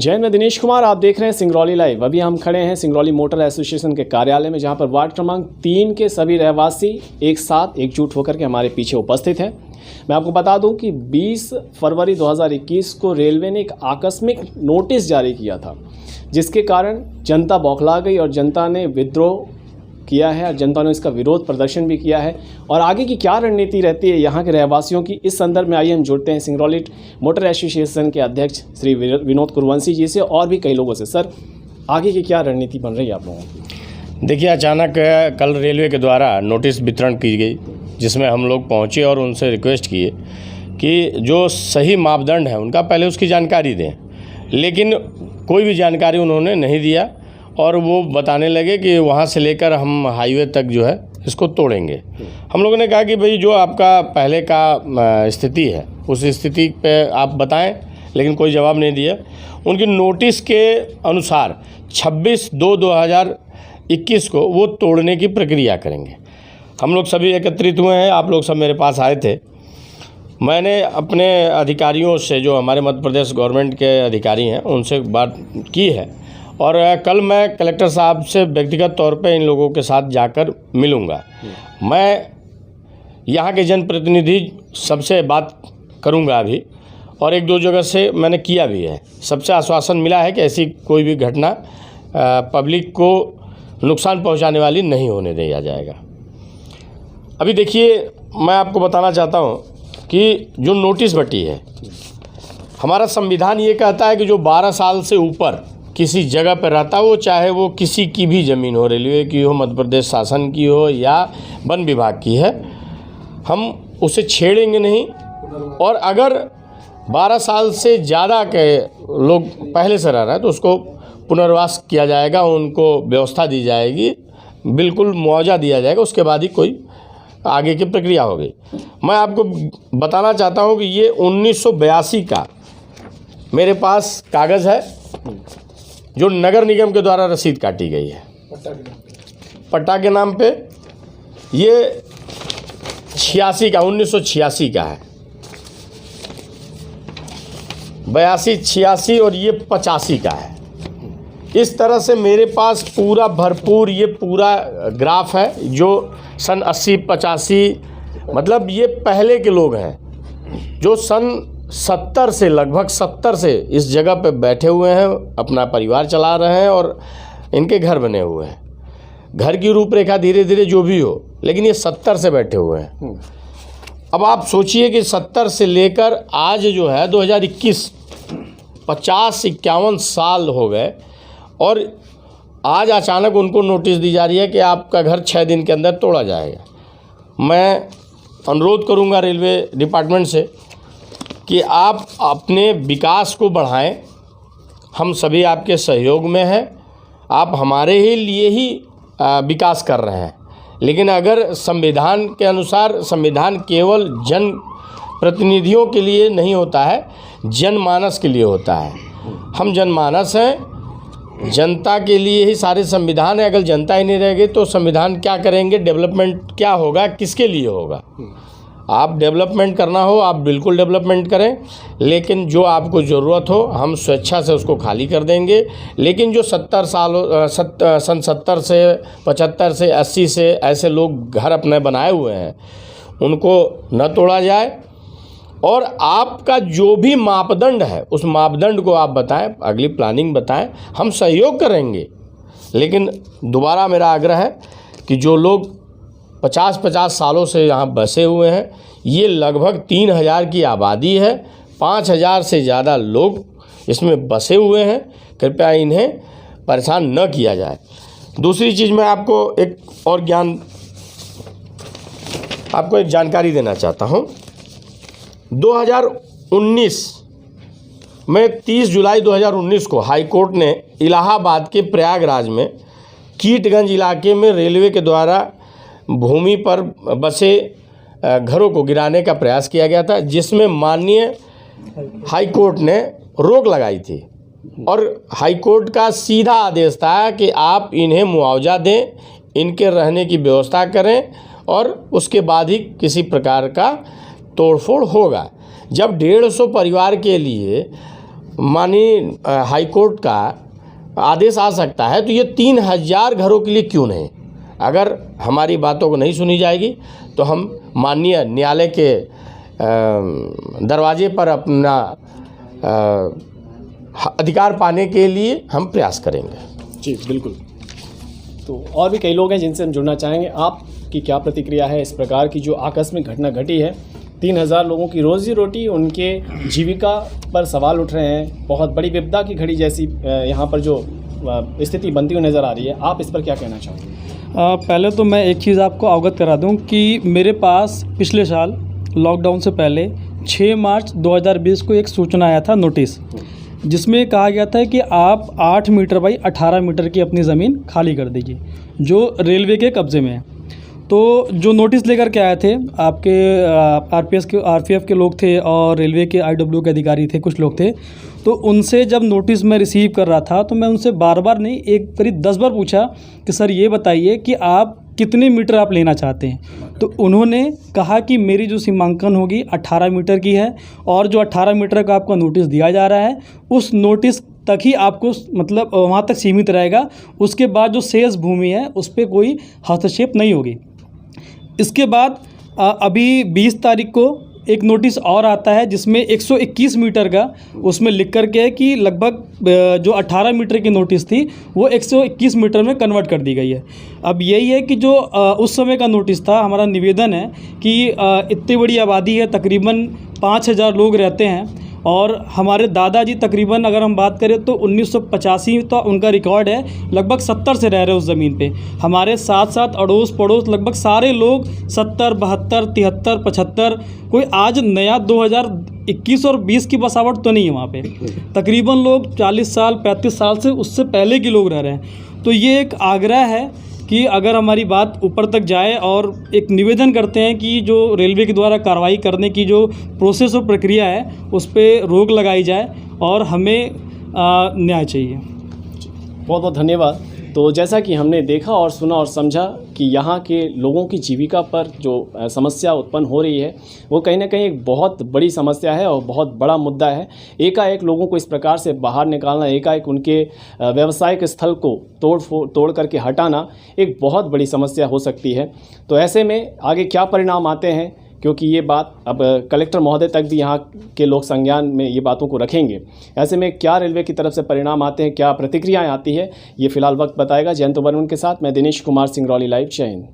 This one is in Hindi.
जय, मैं दिनेश कुमार। आप देख रहे हैं सिंगरौली लाइव। अभी हम खड़े हैं सिंगरौली मोटर एसोसिएशन के कार्यालय में, जहां पर वार्ड क्रमांक 3 के सभी रहवासी एक साथ एकजुट होकर के हमारे पीछे उपस्थित हैं। मैं आपको बता दूं कि 20 फरवरी 2021 को रेलवे ने एक आकस्मिक नोटिस जारी किया था, जिसके कारण जनता बौखला गई और जनता ने विद्रोह किया है और जनता ने इसका विरोध प्रदर्शन भी किया है। और आगे की क्या रणनीति रहती है यहाँ के रहवासियों की, इस संदर्भ में आइए हम जुड़ते हैं सिंगरौली मोटर एसोसिएशन के अध्यक्ष श्री विनोद कुरवंशी जी से और भी कई लोगों से। सर, आगे की क्या रणनीति बन रही है आप लोगों की? देखिए, अचानक कल रेलवे के द्वारा नोटिस वितरण की गई, जिसमें हम लोग पहुँचे और उनसे रिक्वेस्ट किए कि जो सही मापदंड है उनका पहले उसकी जानकारी दें, लेकिन कोई भी जानकारी उन्होंने नहीं दिया और वो बताने लगे कि वहाँ से लेकर हम हाईवे तक जो है इसको तोड़ेंगे। हम लोगों ने कहा कि भाई जो आपका पहले का स्थिति है उस स्थिति पे आप बताएं, लेकिन कोई जवाब नहीं दिया। उनकी नोटिस के अनुसार 26/2/2021 को वो तोड़ने की प्रक्रिया करेंगे। हम लोग सभी एकत्रित हुए हैं, आप लोग सब मेरे पास आए थे। मैंने अपने अधिकारियों से, जो हमारे मध्य प्रदेश गवर्नमेंट के अधिकारी हैं, उनसे बात की है और कल मैं कलेक्टर साहब से व्यक्तिगत तौर पे इन लोगों के साथ जाकर मिलूंगा। मैं यहाँ के जनप्रतिनिधि सबसे बात करूंगा अभी, और एक दो जगह से मैंने किया भी है। सबसे आश्वासन मिला है कि ऐसी कोई भी घटना पब्लिक को नुकसान पहुँचाने वाली नहीं होने दिया जाएगा। अभी देखिए, मैं आपको बताना चाहता हूँ कि जो नोटिस बटी है, हमारा संविधान ये कहता है कि जो 12 साल से ऊपर किसी जगह पर रहता हो, चाहे वो किसी की भी ज़मीन हो, रेलवे की हो, मध्य प्रदेश शासन की हो या वन विभाग की है, हम उसे छेड़ेंगे नहीं। और अगर 12 साल से ज़्यादा के लोग पहले से रह रहे हैं तो उसको पुनर्वास किया जाएगा, उनको व्यवस्था दी जाएगी, बिल्कुल मुआवजा दिया जाएगा, उसके बाद ही कोई आगे की प्रक्रिया होगी। मैं आपको बताना चाहता हूँ कि ये 1982 का मेरे पास कागज़ है, जो नगर निगम के द्वारा रसीद काटी गई है पट्टा के नाम पे। ये 1986 का है, 82, 86 और ये 85 का है। इस तरह से मेरे पास पूरा भरपूर ये पूरा ग्राफ है, जो सन 80-85, मतलब ये पहले के लोग हैं जो सन 70 से, लगभग 70 से इस जगह पे बैठे हुए हैं, अपना परिवार चला रहे हैं और इनके घर बने हुए हैं। घर की रूपरेखा धीरे धीरे जो भी हो, लेकिन ये 70 से बैठे हुए हैं। अब आप सोचिए कि 70 से लेकर आज जो है 2021, 50-51 साल हो गए और आज अचानक उनको नोटिस दी जा रही है कि आपका घर 6 दिन के अंदर तोड़ा जाएगा। मैं अनुरोध करूंगा रेलवे डिपार्टमेंट से कि आप अपने विकास को बढ़ाएं। हम सभी आपके सहयोग में हैं, आप हमारे ही लिए ही विकास कर रहे हैं। लेकिन अगर संविधान के अनुसार, संविधान केवल जन प्रतिनिधियों के लिए नहीं होता है, जनमानस के लिए होता है। हम जनमानस हैं, जनता के लिए ही सारे संविधान है। अगर जनता ही नहीं रहेगी तो संविधान क्या करेंगे, डेवलपमेंट क्या होगा, किसके लिए होगा? आप डेवलपमेंट करना हो, आप बिल्कुल डेवलपमेंट करें, लेकिन जो आपको ज़रूरत हो हम स्वेच्छा से उसको खाली कर देंगे। लेकिन जो 70 साल सन 70 से 75 से 80 से ऐसे लोग घर अपने बनाए हुए हैं, उनको न तोड़ा जाए। और आपका जो भी मापदंड है उस मापदंड को आप बताएं, अगली प्लानिंग बताएं, हम सहयोग करेंगे। लेकिन दोबारा मेरा आग्रह है कि जो लोग 50-50 सालों से यहाँ बसे हुए हैं, ये लगभग 3000 की आबादी है, 5000 से ज़्यादा लोग इसमें बसे हुए हैं, कृपया इन्हें परेशान न किया जाए। दूसरी चीज़, मैं आपको एक जानकारी देना चाहता हूँ। 2019 में 30 जुलाई 2019 को हाई कोर्ट ने इलाहाबाद के प्रयागराज में कीटगंज इलाके में रेलवे के द्वारा भूमि पर बसे घरों को गिराने का प्रयास किया गया था, जिसमें माननीय हाई कोर्ट ने रोक लगाई थी। और हाई कोर्ट का सीधा आदेश था कि आप इन्हें मुआवजा दें, इनके रहने की व्यवस्था करें और उसके बाद ही किसी प्रकार का तोड़फोड़ होगा। जब 150 परिवार के लिए माननीय हाई कोर्ट का आदेश आ सकता है, तो ये 3000 घरों के लिए क्यों नहीं? अगर हमारी बातों को नहीं सुनी जाएगी तो हम माननीय न्यायालय के दरवाजे पर अपना अधिकार पाने के लिए हम प्रयास करेंगे। जी बिल्कुल। तो और भी कई लोग हैं जिनसे हम जुड़ना चाहेंगे। आपकी क्या प्रतिक्रिया है इस प्रकार की जो आकस्मिक घटना घटी है? 3000 लोगों की रोजी रोटी, उनके जीविका पर सवाल उठ रहे हैं। बहुत बड़ी विपदा की घड़ी जैसी यहाँ पर जो स्थिति बनती हुई नज़र आ रही है, आप इस पर क्या कहना चाहोगे? पहले तो मैं एक चीज़ आपको अवगत करा दूं कि मेरे पास पिछले साल लॉकडाउन से पहले 6 मार्च 2020 को एक सूचना आया था, नोटिस, जिसमें कहा गया था कि आप 8 मीटर बाई 18 मीटर की अपनी ज़मीन खाली कर दीजिए, जो रेलवे के कब्ज़े में है। तो जो नोटिस लेकर के आए थे आपके आरपीएफ के लोग थे और रेलवे के आईडब्ल्यू के अधिकारी थे, कुछ लोग थे। तो उनसे जब नोटिस मैं रिसीव कर रहा था तो मैं उनसे बार बार नहीं, एक करीब 10 बार पूछा कि सर ये बताइए कि आप कितने मीटर आप लेना चाहते हैं। तो उन्होंने कहा कि मेरी जो सीमांकन होगी 18 मीटर की है, और जो 18 मीटर का आपका नोटिस दिया जा रहा है उस नोटिस तक ही आपको मतलब वहाँ तक सीमित रहेगा। उसके बाद जो शेष भूमि है उस पर कोई हस्तक्षेप नहीं होगी। इसके बाद अभी 20 तारीख को एक नोटिस और आता है जिसमें 121 मीटर का उसमें लिख कर के है कि लगभग जो 18 मीटर की नोटिस थी वो 121 मीटर में कन्वर्ट कर दी गई है। अब यही है कि जो उस समय का नोटिस था, हमारा निवेदन है कि इतनी बड़ी आबादी है, तकरीबन 5000 लोग रहते हैं, और हमारे दादाजी तकरीबन अगर हम बात करें तो 1985 तो उनका रिकॉर्ड है, लगभग 70 से रह रहे उस ज़मीन पे। हमारे साथ साथ अड़ोस पड़ोस लगभग सारे लोग 70, 72, 73, 75, कोई आज नया 2021 और 20 की बसावट तो नहीं है वहाँ पे। तकरीबन लोग 40 साल 35 साल से उससे पहले के लोग रह रहे हैं। तो ये एक आग्रह है कि अगर हमारी बात ऊपर तक जाए, और एक निवेदन करते हैं कि जो रेलवे के द्वारा कार्रवाई करने की जो प्रोसेस और प्रक्रिया है उस पर रोक लगाई जाए और हमें न्याय चाहिए। बहुत बहुत धन्यवाद। तो जैसा कि हमने देखा और सुना और समझा कि यहाँ के लोगों की जीविका पर जो समस्या उत्पन्न हो रही है वो कहीं ना कहीं एक बहुत बड़ी समस्या है और बहुत बड़ा मुद्दा है। एकाएक लोगों को इस प्रकार से बाहर निकालना, एकाएक उनके व्यावसायिक स्थल को तोड़ करके हटाना एक बहुत बड़ी समस्या हो सकती है। तो ऐसे में आगे क्या परिणाम आते हैं, क्योंकि ये बात अब कलेक्टर महोदय तक भी यहाँ के लोग संज्ञान में ये बातों को रखेंगे। ऐसे में क्या रेलवे की तरफ से परिणाम आते हैं, क्या प्रतिक्रियाएं आती है, ये फिलहाल वक्त बताएगा। जयंत वर्मन के साथ मैं दिनेश कुमार, सिंगरौली लाइव, जय हिंद।